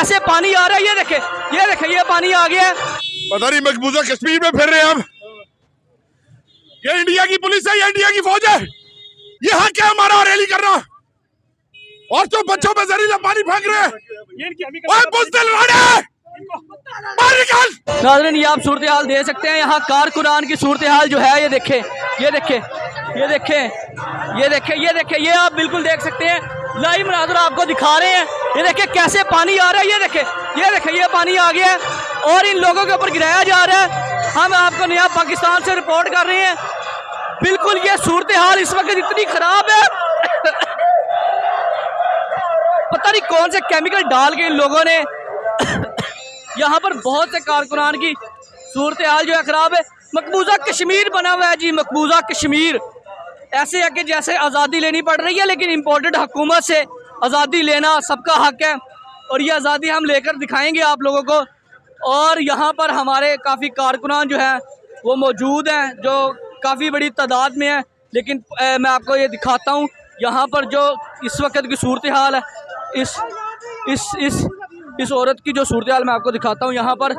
कैसे पानी आ रहा है, ये देखे ये पानी आ गया है। पता नहीं मकबूजा कश्मीर में फिर रहे हैं हम। ये इंडिया की पुलिस है, ये इंडिया की फौज है। ये हक है हमारा रैली करना। और जो बच्चों में जहरीला पानी फेंक रहे हैं, नाज़रीन ये आप सूरत हाल दे सकते हैं। यहाँ कारकुनान की सूरत हाल जो है, ये देखे ये देखे ये देखे ये देखे ये देखे ये आप बिल्कुल देख सकते हैं। लाइव मनाज़र आपको दिखा रहे हैं। ये देखे कैसे पानी आ रहा है, ये देखे ये पानी आ गया है और इन लोगों के ऊपर गिराया जा रहा है। हम आपको नया पाकिस्तान से रिपोर्ट कर रहे हैं। बिल्कुल ये सूरत हाल इस वक्त इतनी खराब है, पता नहीं कौन से केमिकल डाल के इन लोगों ने यहाँ पर बहुत से कारकुनान की सूरत हाल जो है ख़राब है। मकबूजा कश्मीर बना हुआ है जी, मकबूजा कश्मीर। ऐसे है कि जैसे आज़ादी लेनी पड़ रही है, लेकिन इम्पोर्टेड हुकूमत से आज़ादी लेना सबका हक है और ये आज़ादी हम लेकर दिखाएंगे आप लोगों को। और यहाँ पर हमारे काफ़ी कारकुनान जो है वो मौजूद हैं, जो काफ़ी बड़ी तादाद में है। लेकिन मैं आपको ये दिखाता हूँ यहाँ पर जो इस वक्त की सूरत हाल है, इस औरत की जो सूरत हाल मैं आपको दिखाता हूँ। यहाँ पर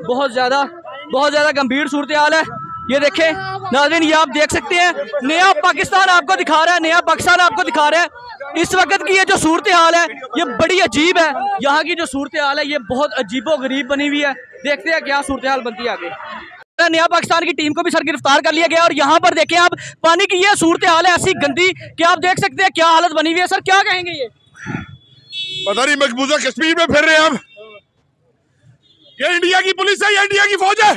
बहुत ज़्यादा गंभीर सूरत हाल है। ये देखें नाज़रीन, ये आप देख सकते हैं। नया पाकिस्तान आपको दिखा रहा है, नया पाकिस्तान आपको दिखा रहा है। इस वक्त की ये जो सूरत हाल है ये बड़ी अजीब है। यहाँ की जो सूरत हाल है ये बहुत अजीबो गरीब बनी हुई है। देखते हैं क्या सूरत हाल बनती है आगे। नया पाकिस्तान की टीम को भी सर गिरफ्तार कर लिया गया और यहाँ पर देखें आप पानी की ये सूरत हाल है ऐसी गंदी कि आप देख सकते हैं क्या हालत बनी हुई है। सर क्या कहेंगे ये? पता नहीं मकबूजा कश्मीर में फिर रहे हैं हम। ये इंडिया की पुलिस है, ये इंडिया की फौज है।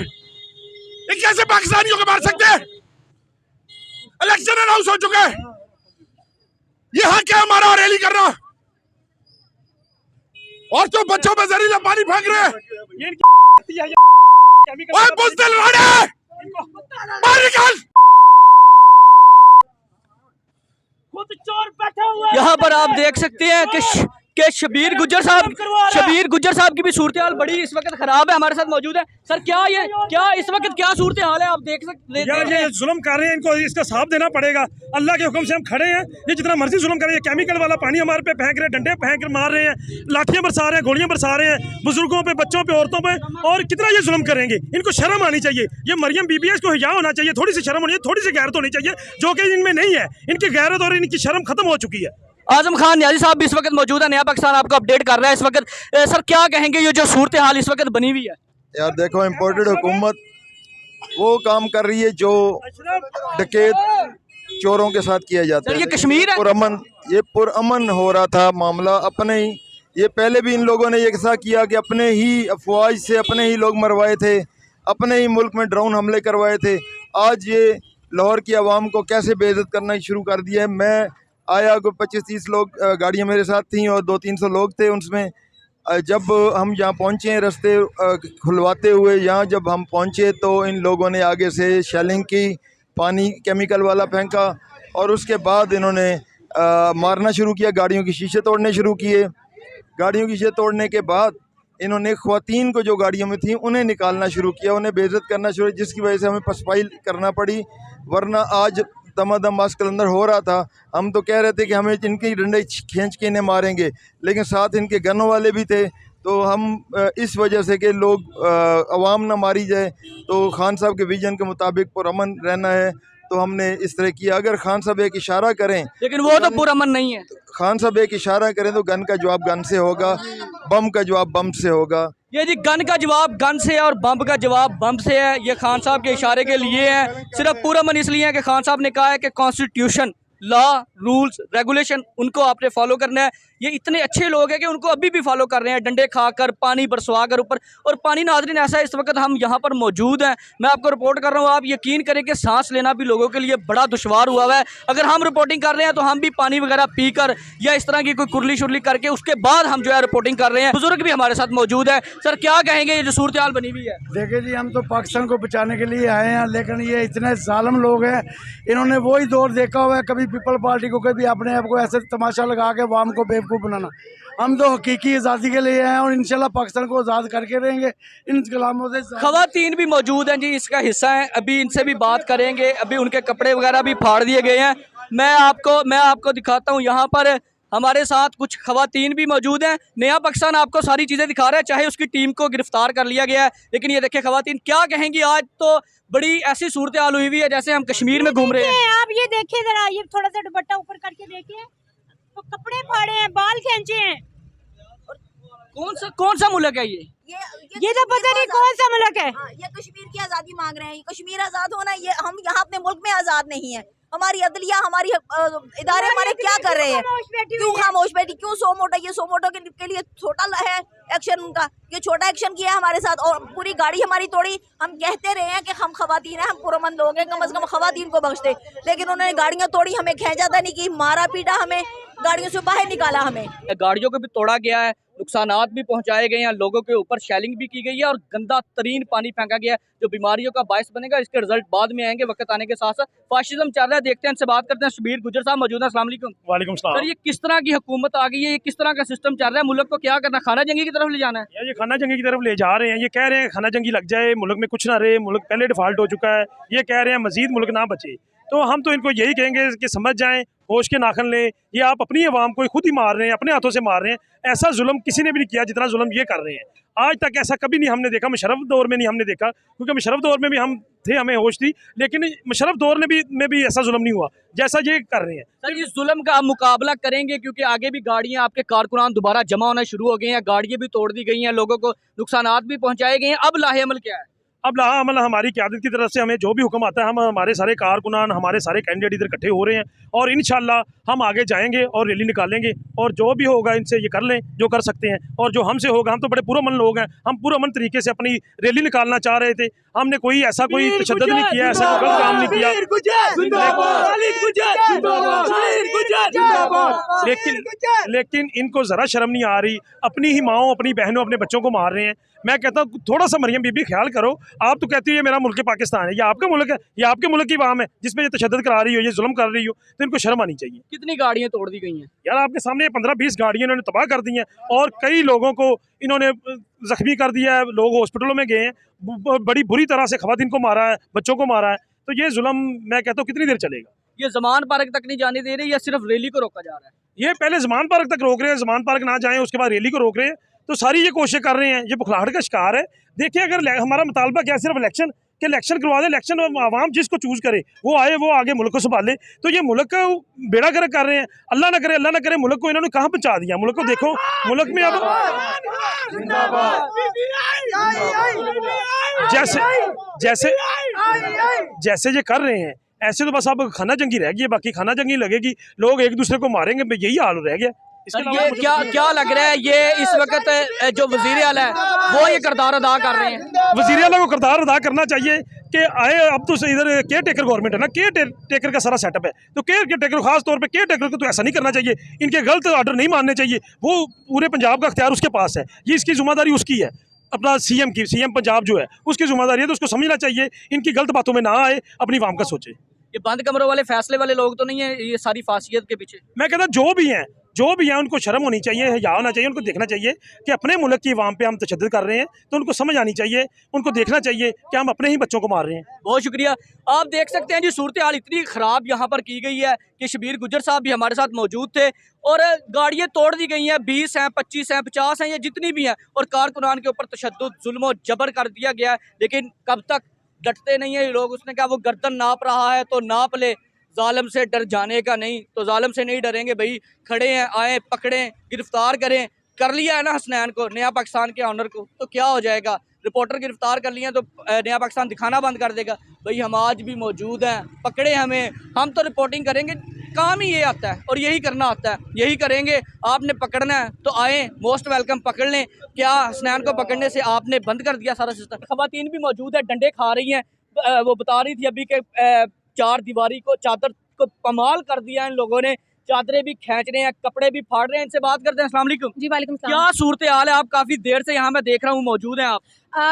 ये कैसे पाकिस्तानियों को मार सकते हैं? इलेक्शन अनाउंस हो चुके हैं। ये हक है हमारा रैली करना। और जो बच्चों में जहरीला पानी फेंक रहे हैं, यहाँ पर आप देख सकते हैं कि शबीर गुज्जर साहब की भी सूरत हाल बड़ी इस वक्त खराब है। हमारे साथ मौजूद है। सर क्या इस वक्त क्या सूरत हाल है आप देख सकते हैं? ये जुल्म कर रहे हैं, इनको इसका साफ देना पड़ेगा। अल्लाह के हुक्म से हम खड़े हैं। ये जितना मर्जी जुल्म कर रहे हैं, केमिकल वाला पानी हमारे पे फेंक रहे हैं, डंडे फेंक कर मार रहे हैं, लाठियां बरसा रहे हैं, गोलियां बरसा रहे हैं बुजुर्गों पे, बच्चों पे, औरतों पे। और कितना ये जुल्म करेंगे? इनको शर्म आनी चाहिए। ये मरियम बीबी है, इसको हिया होना चाहिए, थोड़ी सी शर्म होनी चाहिए, थोड़ी सी गैरत होनी चाहिए, जो कि इनमें नहीं है। इनकी गैरत और इनकी शर्म खत्म हो चुकी है। आजम खान न्याजी साहब भी इस वक्त मौजूद है। नया पाकिस्तान आपको अपडेट कर रहा है इस वक्त। सर क्या कहेंगे ये जो सूरत हाल इस वक्त बनी हुई है? यार देखो, इम्पोर्टेड हुकूमत वो काम कर रही है जो डकैत चोरों के साथ किया जाता है। ये कश्मीर है, ये पुरअमन हो रहा था मामला। अपने ही ये पहले भी इन लोगों ने ये ऐसा किया कि अपने ही अफवाज से अपने ही लोग मरवाए थे, अपने ही मुल्क में ड्रोन हमले करवाए थे। आज ये लाहौर की आवाम को कैसे बेइज्जत करना शुरू कर दिया है। मैं आया को 25-30 लोग गाड़ियाँ मेरे साथ थी और 200-300 लोग थे उनमें। जब हम यहाँ पहुँचे रास्ते खुलवाते हुए, यहाँ जब हम पहुँचे तो इन लोगों ने आगे से शेलिंग की, पानी केमिकल वाला फेंका और उसके बाद इन्होंने मारना शुरू किया, गाड़ियों के शीशे तोड़ने शुरू किए। गाड़ियों के शीशे तोड़ने के बाद इन्होंने ख्वातीन को जो गाड़ियों में थी उन्हें निकालना शुरू किया, उन्हें बेइज्जत करना शुरू, जिसकी वजह से हमें पसपाई करना पड़ी। वरना आज दमादम मास्क अंदर हो रहा था। हम तो कह रहे थे कि हमें इनकी डंडे खींच के इन्हें मारेंगे, लेकिन साथ इनके गनों वाले भी थे। तो हम इस वजह से कि लोग अवाम ना मारी जाए, तो खान साहब के विजन के मुताबिक पुरअमन रहना है, तो हमने इस तरह किया। अगर खान साहब एक इशारा करें, लेकिन वो तो पुरअमन नहीं है। खान साहब एक इशारा करें तो गन का जवाब गन से होगा, बम का जवाब बम से होगा। ये जी गन का जवाब गन से है और बम का जवाब बम से है। ये खान साहब के इशारे के लिए है। सिर्फ पुरअमन इसलिए है कि खान साहब ने कहा है कि कॉन्स्टिट्यूशन, लॉ, रूल्स, रेगुलेशन उनको आपने फॉलो करना है। ये इतने अच्छे लोग हैं कि उनको अभी भी फॉलो कर रहे हैं, डंडे खाकर, पानी बरसवा कर ऊपर। और पानी नाज़रीन ऐसा है, इस वक्त हम यहाँ पर मौजूद हैं, मैं आपको रिपोर्ट कर रहा हूँ। आप यकीन करें कि सांस लेना भी लोगों के लिए बड़ा दुश्वार हुआ है। अगर हम रिपोर्टिंग कर रहे हैं तो हम भी पानी वगैरह पी कर या इस तरह की कोई कुरली शुरली करके उसके बाद हम जो है रिपोर्टिंग कर रहे हैं। बुजुर्ग भी हमारे साथ मौजूद है। सर क्या कहेंगे ये जो सूरत हाल बनी हुई है? देखिए जी, हम तो पाकिस्तान को बचाने के लिए आए हैं, लेकिन ये इतने जालिम लोग हैं। इन्होंने वही दौर देखा हुआ है, कभी पीपल पार्टी को, कभी अपने आप को ऐसे तमाशा लगा के वाम को बेवकूफ़ बनाना। हम तो हकीकी आज़ादी के लिए हैं और इंशाल्लाह पाकिस्तान को आज़ाद करके रहेंगे इन गुलामों से। खवातीन भी मौजूद हैं जी, इसका हिस्सा है। अभी इनसे भी बात करेंगे। अभी उनके कपड़े वगैरह भी फाड़ दिए गए हैं। मैं आपको दिखाता हूँ। यहाँ पर हमारे साथ कुछ खवातीन भी मौजूद हैं। नया पाकिस्तान आपको सारी चीज़ें दिखा रहा है, चाहे उसकी टीम को गिरफ्तार कर लिया गया है, लेकिन ये देखिए खवातीन क्या कहेंगी। आज तो बड़ी ऐसी सूरत हाल हुई हुई है जैसे हम कश्मीर में घूम रहे हैं। आप ये देखिए जरा, ये थोड़ा सा दुपट्टा ऊपर करके देखिए, तो कपड़े फाड़े हैं, बाल खींचे हैं। कौन सा मुल्क है ये तो पता नहीं कौन सा मुल्क है। ये कश्मीर की आजादी मांग रहे हैं। कश्मीर आजाद होना, ये हम यहाँ अपने मुल्क में आजाद नहीं है। हमारी अदलिया, हमारी इदारे हमारे क्या कर रहे हैं? क्यों खामोश बैठी? क्यों सो मोटो? ये सो मोटो के लिए छोटा है एक्शन उनका, ये छोटा एक्शन किया है हमारे साथ और पूरी गाड़ी हमारी तोड़ी। हम कहते रहे हैं कि हम खवातीन हैं, हम पुरअमन लोग हैं, कम से कम खवातीन को बख्श दे, लेकिन उन्होंने गाड़ियां तोड़ी, हमें खींचाता नहीं की, मारा पीटा, हमें गाड़ियों से बाहर निकाला। हमें गाड़ियों को भी तोड़ा गया है, नुकसानात भी पहुंचाए गए हैं, लोगों के ऊपर शेलिंग भी की गई है और गंदा तरीन पानी फेंका गया है जो बीमारियों का बायस बनेगा। इसके रिजल्ट बाद में आएंगे वक्त आने के साथ साथ। फाशिज्म चल रहा है, देखते हैं, इनसे बात करते हैं। शबीर गुज्जर साहब मौजूद है। अस्सलाम वालेकुम। वालेकुम सलाम। सर, ये किस तरह की हुकूमत आ गई है, ये किस तरह का सिस्टम चल रहा है? मुल्क को क्या करना, खाना जंगी की तरफ ले जाना है? ये खाना जंगी की तरफ ले जा रहे हैं। ये कह रहे हैं खाना जंगी लग जाए, मुल्क में कुछ ना रहे, मुल्क पहले डिफॉल्ट हो चुका है। ये कह रहे हैं मजीद मुल्क ना बचे। तो हम तो इनको यही कहेंगे कि समझ जाएं, होश के नाखन लें। ये आप अपनी अवाम को खुद ही मार रहे हैं, अपने हाथों से मार रहे हैं। ऐसा जुल्म किसी ने भी नहीं किया जितना जुल्म ये कर रहे हैं। आज तक ऐसा कभी नहीं हमने देखा, मुशर्रफ दौर में नहीं हमने देखा, क्योंकि मुशर्रफ दौर में भी हम थे, हमें होश थी, लेकिन मुशर्रफ दौर में भी ऐसा जुल्म नहीं हुआ जैसा ये कर रहे हैं। सर, इस जुल्म का आप मुकाबला करेंगे क्योंकि आगे भी गाड़ियां, आपके कारकुनान दोबारा जमा होना शुरू हो गए हैं, गाड़ियां भी तोड़ दी गई हैं, लोगों को नुकसानात भी पहुंचाए गए हैं। अब लाहे अमल क्या है? अब लाहा अमल हमारी क़यादत की तरफ से हमें जो भी हुक्म आता है, हम हमारे सारे कारकुनान, हमारे सारे कैंडिडेट इधर इकट्ठे हो रहे हैं और इंशाल्लाह हम आगे जाएंगे और रैली निकालेंगे और जो भी होगा इनसे ये कर लें जो कर सकते हैं, और जो हमसे होगा, हम तो बड़े पुरअमन लोग हैं, हम पुरअमन तरीके से अपनी रैली निकालना चाह रहे थे। हमने कोई ऐसा कोई तशद्दुद नहीं किया, ऐसा कोई गलत काम नहीं किया, लेकिन इनको ज़रा शर्म नहीं आ रही। अपनी ही माओ, अपनी बहनों, अपने बच्चों को मार रहे हैं। मैं कहता हूँ थोड़ा सा मरियम बीबी ख्याल करो। आप तो कहती हो ये मेरा मुल्क पाकिस्तान है, ये आपका मुल्क है, ये आपके मुल्क की आवाम है जिसमें ये तशद्दुद करा रही हो, ये जुल्म कर रही हो, तो इनको शर्म आनी चाहिए। कितनी गाड़ियां तोड़ दी गई हैं? यार आपके सामने 15-20 गाड़ियाँ इन्होंने तबाह कर दी हैं और कई लोगों को इन्होंने जख्मी कर दिया है। लोग हॉस्पिटलों में गए हैं, बड़ी बुरी तरह से खवातीन को मारा है, बच्चों को मारा है। तो ये जुल्म मैं कहता हूँ कितनी देर चलेगा? ये जमान पार्क तक नहीं जाने दे रहे या सिर्फ रैली को रोका जा रहा है? ये पहले जमान पार्क तक रोक रहे हैं, जमान पार्क ना जाएं, उसके बाद रैली को रोक रहे हैं। तो सारी ये कोशिश कर रहे हैं, ये बुखलाहट का शिकार है। देखिए, अगर हमारा मुतालबा क्या सिर्फ इलेक्शन के, इलेक्शन करवा दे, इलेक्शन आवाम जिसको चूज करे वो आए, वो आगे मुल्क को संभाले। तो ये मुल्क का बेड़ा गर्क कर रहे हैं। अल्लाह ना करे मुल्क को इन्होंने कहाँ पहुँचा दिया। मुल्क को देखो, मुल्क में अब जैसे ये कर रहे हैं, ऐसे तो बस अब खाना जंगी रह गई है, बाकी खाना जंगी लगेगी, लोग एक दूसरे को मारेंगे, यही हाल रह गया। ये क्या लग रहा है, ये इस वक्त जो वजीर आला है वो ये किरदार अदा कर रहे हैं? वजीर आला को किरदार अदा करना चाहिए कि आए, अब तो इधर केयर टेकर गवर्नमेंट है ना, केयर टेकर का सारा सेटअप है, तो केयर टेकर, खास तौर पे केयर टेकर को तो ऐसा नहीं करना चाहिए। इनके गलत ऑर्डर नहीं मानने चाहिए। वो पूरे पंजाब का अख्तियार उसके पास है, ये इसकी जिम्मेदारी उसकी है, अपना सीएम की, सीएम पंजाब जो है उसकी जिम्मेदारी है, तो उसको समझना चाहिए, इनकी गलत बातों में ना आए, अपनी आवाम का सोचे। ये बंद कमरों वाले फैसले वाले लोग तो नहीं है ये सारी फासियत के पीछे? मैं कहता जो भी हैं उनको शर्म होनी चाहिए, हया होना चाहिए, उनको देखना चाहिए कि अपने मुल्क की आवाम पे हम तशद्दुद कर रहे हैं, तो उनको समझ आनी चाहिए, उनको देखना चाहिए कि हम अपने ही बच्चों को मार रहे हैं। बहुत शुक्रिया। आप देख सकते हैं जी, सूरत हाल इतनी ख़राब यहाँ पर की गई है कि शबीर गुज्जर साहब भी हमारे साथ मौजूद थे और गाड़ियाँ तोड़ दी गई हैं। 20 हैं, 25 हैं, 50 हैं, ये जितनी भी हैं, और कारकुनान के ऊपर तशद्दुद, जुल्म और जबर कर दिया गया है। लेकिन कब तक डटते नहीं है ये लोग। उसने कहा वो गर्दन नाप रहा है तो नाप ले, जालिम से डर जाने का नहीं। तो जालिम से नहीं डरेंगे भाई, खड़े हैं, आए, पकड़ें, गिरफ्तार करें। कर लिया है ना हसनैन को, नया पाकिस्तान के ऑनर को, तो क्या हो जाएगा? रिपोर्टर गिरफ्तार कर लिए तो नया पाकिस्तान दिखाना बंद कर देगा? भाई हम आज भी मौजूद हैं, पकड़े हमें, हम तो रिपोर्टिंग करेंगे, काम ही ये आता है और यही करना आता है, यही करेंगे। आपने पकड़ना है तो आए, मोस्ट वेलकम, पकड़ लें। क्या हसनैन को पकड़ने से आपने बंद कर दिया सारा सिस्टम? खवातीन भी मौजूद है, डंडे खा रही हैं। वो बता रही थी अभी के चार दीवारी को, चादर को कमाल कर दिया इन लोगों ने, चादरें भी खींच रहे हैं, कपड़े भी फाड़ रहे हैं। इनसे बात करते हैं। अस्सलाम वालेकुम। जी वालेकुम सलाम। क्या सूरत हाल है? आप काफी देर से यहाँ मैं देख रहा हूँ मौजूद हैं आप।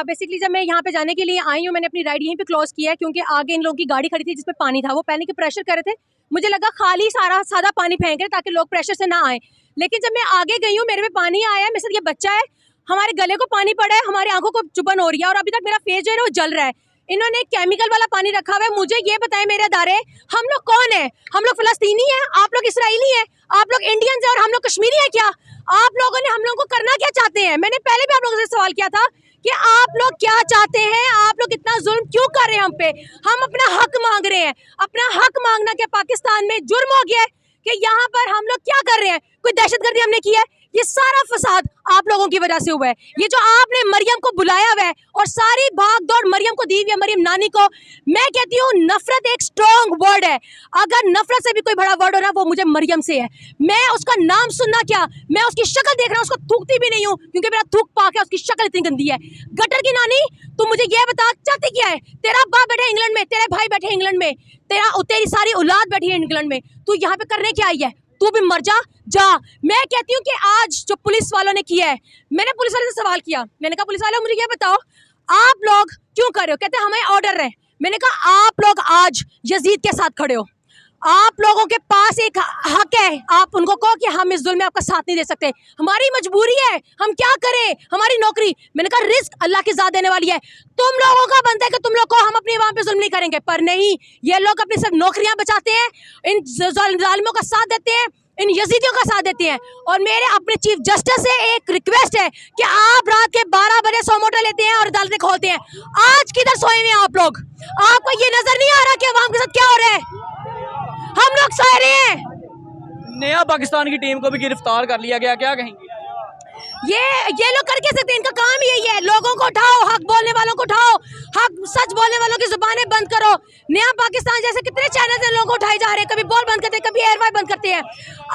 बेसिकली जब मैं यहाँ पे जाने के लिए आई हूँ, मैंने अपनी राइड यहीं पे क्लोज किया है क्योंकि आगे इन लोगों की गाड़ी खड़ी थी जिसमें पानी था। वो पहले के प्रेशर कर रहे थे, मुझे लगा खाली सादा पानी फेंक रहे ताकि लोग प्रेशर से ना आए। लेकिन जब मैं आगे गई हूँ, मेरे में पानी आया है, मेरे साथ ये बच्चा है, हमारे गले को पानी पड़ा है, हमारी आंखों को चुभन हो रही है और अभी तक मेरा फेस जो है वो जल रहा है। इन्होंने केमिकल वाला पानी रखा हुआ है। मुझे ये बताएं मेरे अदारे, हम लोग कौन है? हम लोग फिलिस्तीनी हैं, आप लोग इसराइली हैं, आप लोग इंडियंस हैं और हम लोग कश्मीरी हैं क्या? आप लोगों ने हम लोगों को करना क्या चाहते हैं? मैंने पहले भी आप लोगों से सवाल किया था कि आप लोग क्या चाहते हैं, आप लोग इतना जुल्म क्यों कर रहे हैं हम पे? हम अपना हक मांग रहे हैं। अपना हक मांगना क्या पाकिस्तान में जुर्म हो गया है कि यहाँ पर हम लोग क्या कर रहे हैं? कोई दहशतगर्दी हमने की है? ये सारा फसाद आप लोगों की वजह से हुआ है। ये जो आपने मरियम को बुलाया हुआ है और सारी भाग दौड़ मरियम को दी हुई है, मरियम नानी को, मैं कहती हूँ नफरत एक स्ट्रॉन्ग वर्ड है। अगर नफरत से भी कोई बड़ा वर्ड हो रहा है वो मुझे मरियम से है। मैं उसका नाम सुनना क्या, मैं उसकी शक्ल देख रहा हूँ, उसको थूकती भी नहीं हूँ क्योंकि मेरा थूक पाक है, उसकी शक्ल इतनी गंदी है। गटर की नानी, तू मुझे ये बता चाहती क्या है? तेरा बाप बैठा इंग्लैंड में, तेरे भाई बैठे इंग्लैंड में, तेरी सारी औलाद बैठी है इंग्लैंड में, तू यहाँ पे करने क्या आई है? तू भी मर जा। मैं कहती हूँ कि आज जो पुलिस वालों ने किया है, मैंने पुलिस वाले से सवाल किया, मैंने कहा पुलिस वालों मुझे ये बताओ आप लोग क्यों कर रहे हो? कहते हमें ऑर्डर है। मैंने कहा आप लोग आज यजीद के साथ खड़े हो, आप लोगों के पास एक हक है, आप उनको कहो कि हम इस जुल्म में आपका साथ नहीं दे सकते, हमारी मजबूरी है, हम क्या करें, हमारी नौकरी। मैंने कहा रिस्क अल्लाह की ज़ात देने वाली है, तुम लोगों का बनता है कि तुम लोग को हम अपनी आवाम पे जुल्म नहीं करेंगे, पर नहीं, ये लोग अपनी सब नौकरियां बचाते हैं, इन जालिमों का साथ देते हैं, इन यजीदियों का साथ देते हैं। और मेरे अपने चीफ जस्टिस से एक रिक्वेस्ट है कि आप रात के 12 बजे सोमोटो लेते हैं और अदालतें खोलते हैं, आज किधर सोए हुए हैं आप लोग? आपको ये नजर नहीं आ रहा कि अवाम के साथ क्या हो रहा है? हम लोग सह रहे हैं। नया पाकिस्तान की टीम को भी गिरफ्तार कर लिया गया, क्या कहेंगे? ये लोग कर कैसे सकते हैं? इनका काम ही यही है, लोगों को उठाओ, हक बोलने वालों को उठाओ, हक सच बोलने वालों की जुबानें बंद करो। नया पाकिस्तान जैसे कितने चैनल से लोगों को उठाए जा रहे हैं, कभी बोल बंद करते हैं, कभी एयरवाई बंद करते हैं।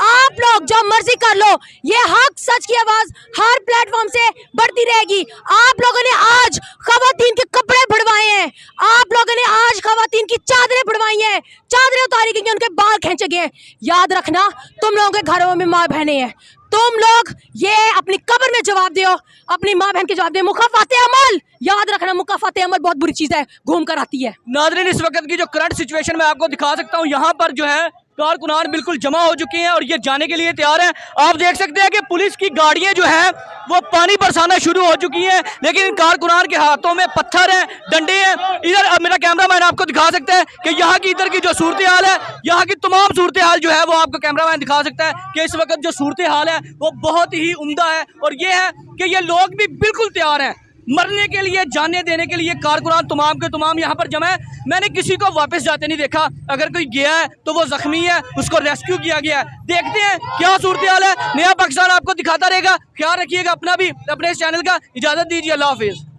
आप लोग जो मर्जी कर लो, ये हक सच की आवाज हर प्लेटफॉर्म से बढ़ती रहेगी। आप लोगों ने आज खवातीन के कपड़े बढ़वाए हैं, आप लोगों ने आज खवातीन की चादरें बढ़वाई हैं, चादरें उतारी गई हैं, उनके बाल खींचे गए हैं। याद रखना तुम लोगों के घरों में माँ बहनें हैं, तुम लोग ये अपनी कब्र में जवाब दो, अपनी माँ बहन के जवाब दे। मुकाफाते अमल, याद रखना मुकाफाते अमल बहुत बुरी चीज है, घूम कर आती है। नाज़रीन, इस वक्त की जो करंट सिचुएशन मैं आपको दिखा सकता हूँ, यहाँ पर जो है कारकुनान बिल्कुल जमा हो चुके हैं और ये जाने के लिए तैयार हैं। आप देख सकते हैं कि पुलिस की गाड़ियां जो है वो पानी बरसाना शुरू हो चुकी हैं, लेकिन इन कारकुनान के हाथों में पत्थर हैं, डंडे हैं। इधर मेरा कैमरामैन आपको दिखा सकता है कि यहाँ की इधर की जो सूरत हाल है, यहाँ की तमाम सूरत हाल जो है वो आपको कैमरामैन दिखा सकता है कि इस वक्त जो सूरत हाल है वो बहुत ही उम्दा है। और ये है कि ये लोग भी बिल्कुल तैयार हैं मरने के लिए, जाने देने के लिए। कारकुनान तमाम के तमाम यहाँ पर जमा है। मैंने किसी को वापस जाते नहीं देखा, अगर कोई गया है तो वो जख्मी है, उसको रेस्क्यू किया गया है। देखते हैं क्या सूरत हाल है। नया पाकिस्तान आपको दिखाता रहेगा। ख्याल रखिएगा अपना भी, अपने इस चैनल का। इजाज़त दीजिए, अल्लाह हाफिज़।